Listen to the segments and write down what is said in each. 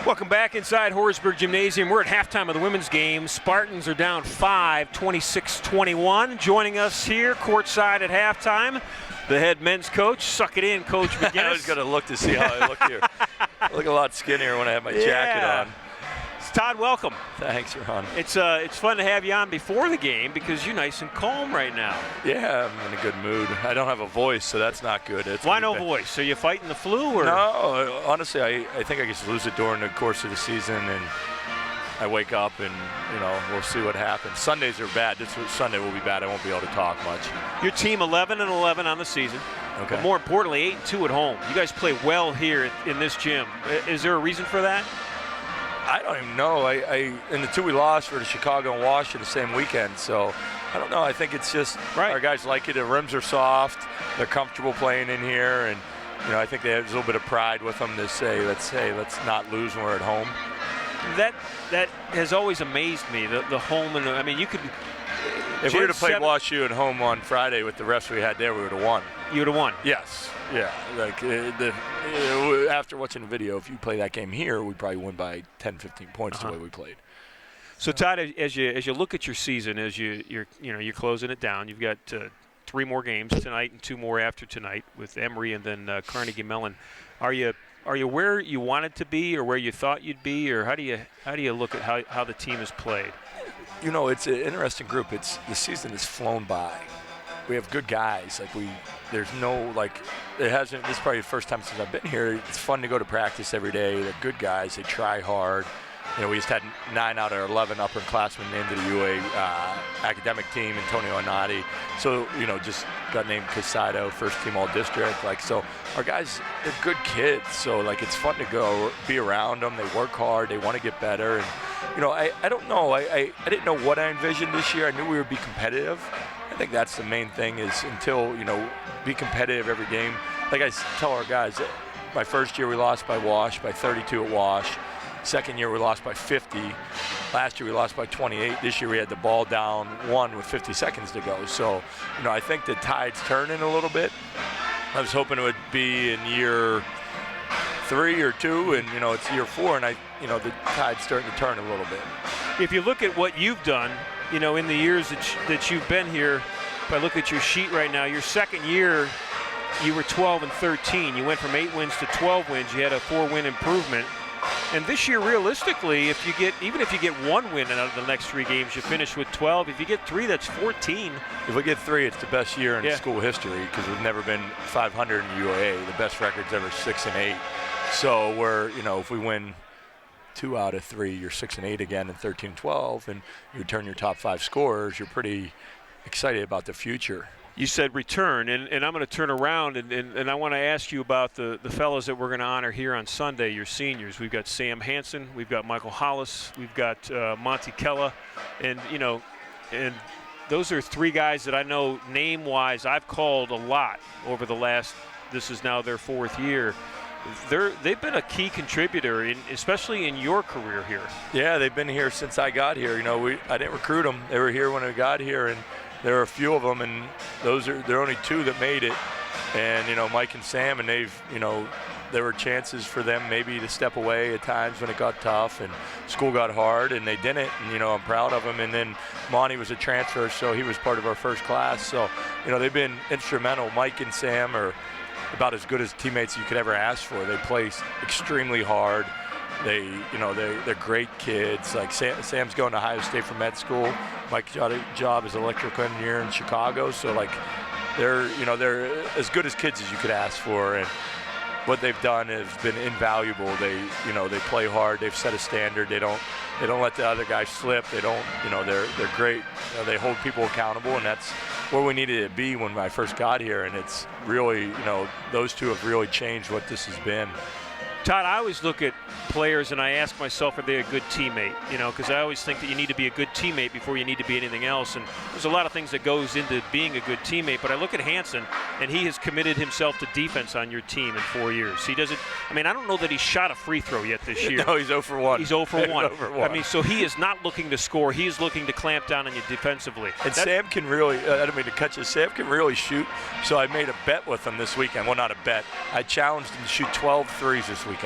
Welcome back inside Horaceburg Gymnasium. We're at halftime of the women's game. Spartans are down 5, 26-21. Joining us here courtside at halftime, the head men's coach. Suck it in, Coach McGuinness. I was going to look to see how I look here. I look a lot skinnier when I have my jacket on. Todd, welcome. Thanks, Ron. It's fun to have you on before the game because you're nice and calm right now. Yeah, I'm in a good mood. I don't have a voice, so that's not good. Why no voice? Are you fighting the flu? Or? No, honestly, I think I just lose it during the course of the season, and I wake up and, we'll see what happens. Sundays are bad. Sunday will be bad. I won't be able to talk much. Your team 11-11 on the season. Okay. But more importantly, 8-2 at home. You guys play well here in this gym. Is there a reason for that? I don't even know. In the two we lost were to Chicago and Washington the same weekend, so I don't know. I think it's just our guys like it. The rims are soft. They're comfortable playing in here, and I think they have a little bit of pride with them to say, let's not lose when we're at home. That has always amazed me. The home and you could. If we would have played WashU at home on Friday with the rest we had there, we would have won. You would have won. Yes. Yeah. After watching the video, if you play that game here, we'd probably win by 10, 15 points the way we played. So Todd, as you look at your season, as you're closing it down, you've got 3 more games tonight and 2 more after tonight with Emory and then Carnegie Mellon. Are you where you wanted to be, or where you thought you'd be, or how do you look at how the team has played? It's an interesting group. The season has flown by. We have good guys. There's no it hasn't. This is probably the first time since I've been here. It's fun to go to practice every day. They're good guys. They try hard. We just had 9 out of 11 upperclassmen named to the UA academic team, Antonio Anati. So, just got named Casado, first team all-district. So our guys, they're good kids. So, it's fun to go be around them. They work hard. They want to get better. And, I don't know. I didn't know what I envisioned this year. I knew we would be competitive. I think that's the main thing is until, be competitive every game. Like I tell our guys, my first year we lost by 32 at Wash. Second year we lost by 50. Last year we lost by 28. This year we had the ball down 1 with 50 seconds to go. So, I think the tide's turning a little bit. I was hoping it would be in year 3 or 2, and, it's year 4, and the tide's starting to turn a little bit. If you look at what you've done, in the years that you've been here, if I look at your sheet right now, your second year, you were 12-13. You went from 8 wins to 12 wins. You had a 4-win improvement. And this year, realistically, even if you get 1 win out of the next 3 games, you finish with 12. If you get 3, that's 14. If we get 3, it's the best year in school history because we've never been 500 in UAA. The best record's ever 6-8. So we're, if we win 2 out of 3, you're 6-8 again, and 13-12, and you return your top 5 scorers. You're pretty excited about the future. You said return, and I'm going to turn around, and I want to ask you about the fellows that we're going to honor here on Sunday, your seniors. We've got Sam Hansen, we've got Michael Hollis, we've got Monty Kella, and those are 3 guys that I know name-wise I've called a lot over the last, this is now their 4th year. They've been a key contributor, especially in your career here. Yeah, they've been here since I got here. I didn't recruit them. They were here when I got here, and there are a few of them, and there are only 2 that made it. And Mike and Sam, and they've there were chances for them maybe to step away at times when it got tough and school got hard, and they didn't. And I'm proud of them. And then Monty was a transfer, so he was part of our first class. So they've been instrumental. Mike and Sam are about as good as teammates you could ever ask for. They play extremely hard. They're great kids. Sam's going to Ohio State for med school. Mike's job is electrical engineer in Chicago. So they're as good as kids as you could ask for. And what they've done has been invaluable. They play hard. They've set a standard. They don't let the other guys slip. They don't. They're great. They hold people accountable, and that's where we needed it to be when I first got here. And it's really, those 2 have really changed what this has been. Todd, I always look at players and I ask myself, are they a good teammate? Because I always think that you need to be a good teammate before you need to be anything else. And there's a lot of things that goes into being a good teammate. But I look at Hansen, and he has committed himself to defense on your team in 4 years. He doesn't. I don't know that he's shot a free throw yet this year. No, he's 0 for 1. He's 0 for 1. So he is not looking to score. He is looking to clamp down on you defensively. And Sam can really, I don't mean to cut you, Sam can really shoot. So I made a bet with him this weekend. Well, not a bet. I challenged him to shoot 12 threes this weekend.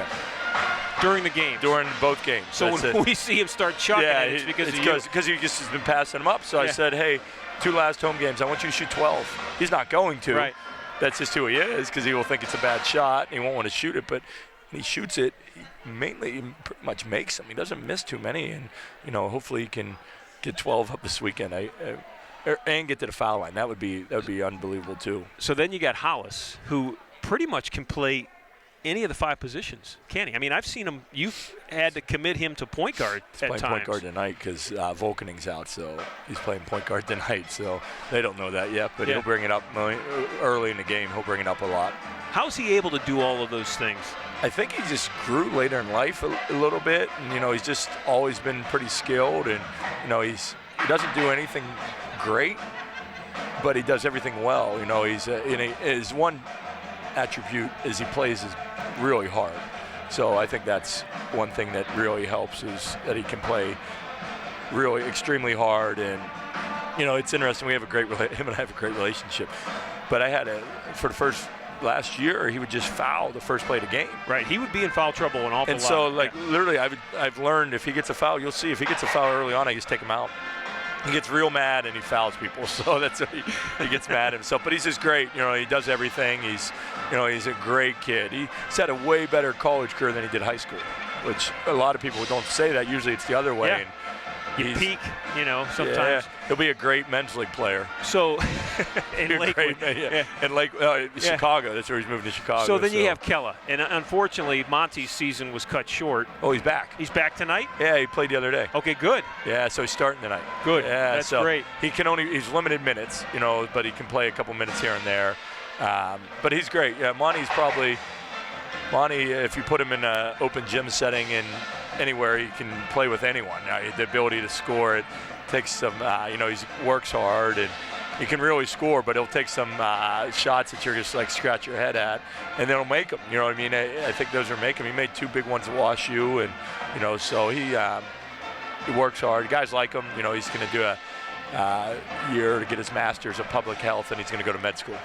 During the game. During both games. So when we see him start chucking it's because he just has been passing them up. So I said, hey, 2 last home games, I want you to shoot 12. He's not going to. Right. That's just who he is, because he will think it's a bad shot and he won't want to shoot it. But when he shoots it, he pretty much makes them. He doesn't miss too many, and hopefully he can get 12 up this weekend. And get to the foul line. That would be unbelievable too. So then you got Hollis, who pretty much can play any of the 5 positions, can he? I mean, I've seen him. You've had to commit him to point guard he's at playing times. Point guard tonight because Volkening's out, so he's playing point guard tonight. So they don't know that yet, but he'll bring it up early in the game. He'll bring it up a lot. How's he able to do all of those things? I think he just grew later in life a little bit, and he's just always been pretty skilled, and he doesn't do anything great, but he does everything well. His one attribute is he plays really hard. So I think that's one thing that really helps, is that he can play really extremely hard. And it's interesting. Him and I have a great relationship. But for the first last year, he would just foul the first play of the game. Right. He would be in foul trouble an awful lot. And so, literally, I've learned if he gets a foul, you'll see if he gets a foul early on, I just take him out. He gets real mad and he fouls people, so that's what he gets mad at himself. But he's just great. He does everything. He's a great kid. He's had a way better college career than he did high school, which a lot of people don't say that. Usually it's the other way. Yeah. And you peak, sometimes. Yeah, he'll be a great men's league player. So, in Lakewood. Chicago. That's where he's moving to Chicago. So then you have Kella. And unfortunately, Monty's season was cut short. Oh, he's back. He's back tonight? Yeah, he played the other day. Okay, good. Yeah, so he's starting tonight. Good. Yeah, that's great. He's limited minutes, but he can play a couple minutes here and there. But he's great. Yeah, Monty, if you put him in an open gym setting and anywhere, he can play with anyone. The ability to score, it takes some, he works hard and he can really score, but he'll take some shots that you're just like scratch your head at, and then he'll make them. You know what I mean? I think those are making. He made 2 big ones at WashU, and so he works hard. Guys like him. He's going to do a year to get his master's of public health, and he's going to go to med school.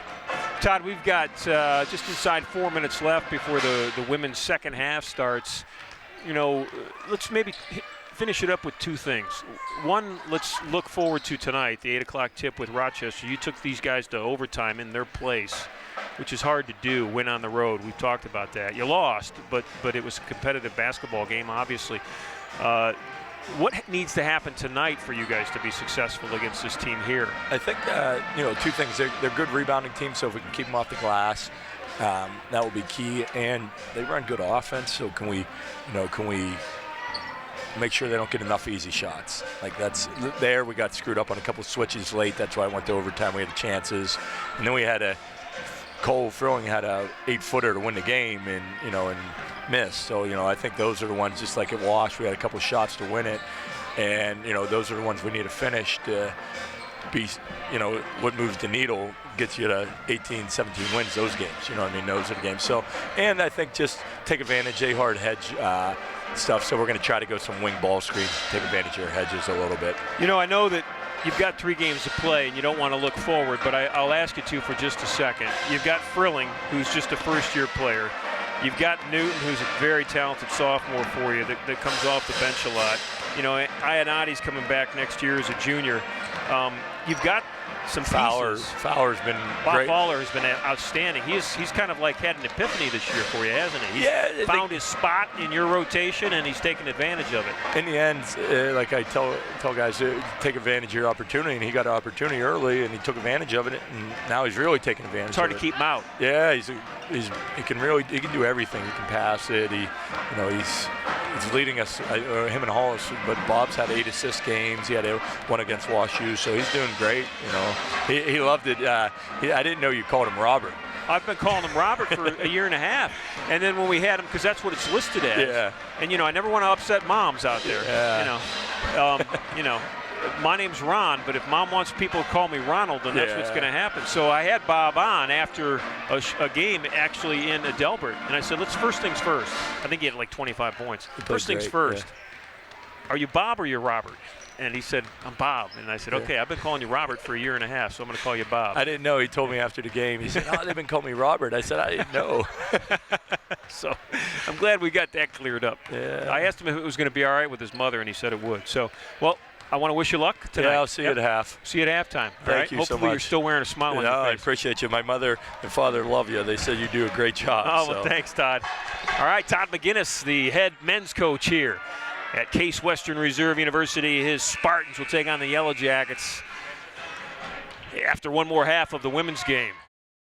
Todd, we've got just inside 4 minutes left before the women's second half starts. Let's maybe finish it up with 2 things. One, let's look forward to tonight, the 8 o'clock tip with Rochester. You took these guys to overtime in their place, which is hard to do, win on the road. We've talked about that. You lost, but it was a competitive basketball game, obviously. What needs to happen tonight for you guys to be successful against this team here? I think, 2 things. They're a good rebounding team, so if we can keep them off the glass, that will be key. And they run good offense, so can we make sure they don't get enough easy shots? We got screwed up on a couple switches late. That's why I went to overtime. We had the chances. And then we had Cole Frilling had a 8-footer to win the game and missed. So, I think those are the ones, just like at Wash, we had a couple shots to win it. And, those are the ones we need to finish to be, what moves the needle gets you to 18, 17 wins those games. Those are the games. So, and I think just take advantage, hard hedge stuff. So we're going to try to go some wing ball screens, take advantage of your hedges a little bit. I know that you've got 3 games to play and you don't want to look forward, but I'll ask you to for just a second. You've got Frilling, who's just a first-year player. You've got Newton, who's a very talented sophomore for you that comes off the bench a lot. Ionati's coming back next year as a junior. You've got some pieces. Fowler's been great. Fowler has been outstanding. He's kind of like had an epiphany this year for you, hasn't he? He's found his spot in your rotation, and he's taken advantage of it. In the end, like I tell guys, take advantage of your opportunity, and he got an opportunity early, and he took advantage of it, and now he's really taking advantage of it. It's hard to keep him out. Yeah, he can do everything. He can pass it. He's leading us, him and Hollis, but Bob's had 8 assist games. He had one against WashU, so he's doing great. He loved it. I didn't know you called him Robert. I've been calling him Robert for a year and a half. And then when we had him, because that's what it's listed as. Yeah. And, I never want to upset moms out there. Yeah. My name's Ron, but if Mom wants people to call me Ronald, then that's what's going to happen. So I had Bob on after a game actually in Adelbert, and I said, first things first. I think he had like 25 points. First things first. Yeah. Are you Bob or you're Robert? And he said, I'm Bob. And I said, okay, I've been calling you Robert for a year and a half, so I'm going to call you Bob. I didn't know. He told me after the game. He said, they've been calling me Robert. I said, I didn't know. So I'm glad we got that cleared up. Yeah. I asked him if it was going to be all right with his mother, and he said it would. So, well, I want to wish you luck tonight. Yeah, I'll see you at half. See you at halftime. Thank you so Hopefully much. you're still wearing a smile on your I face. appreciate you. My mother and father love you. They said you do a great job. Oh, well, thanks, Todd. All right, Todd McGuinness, the head men's coach here at Case Western Reserve University. His Spartans will take on the Yellow Jackets after one more half of the women's game.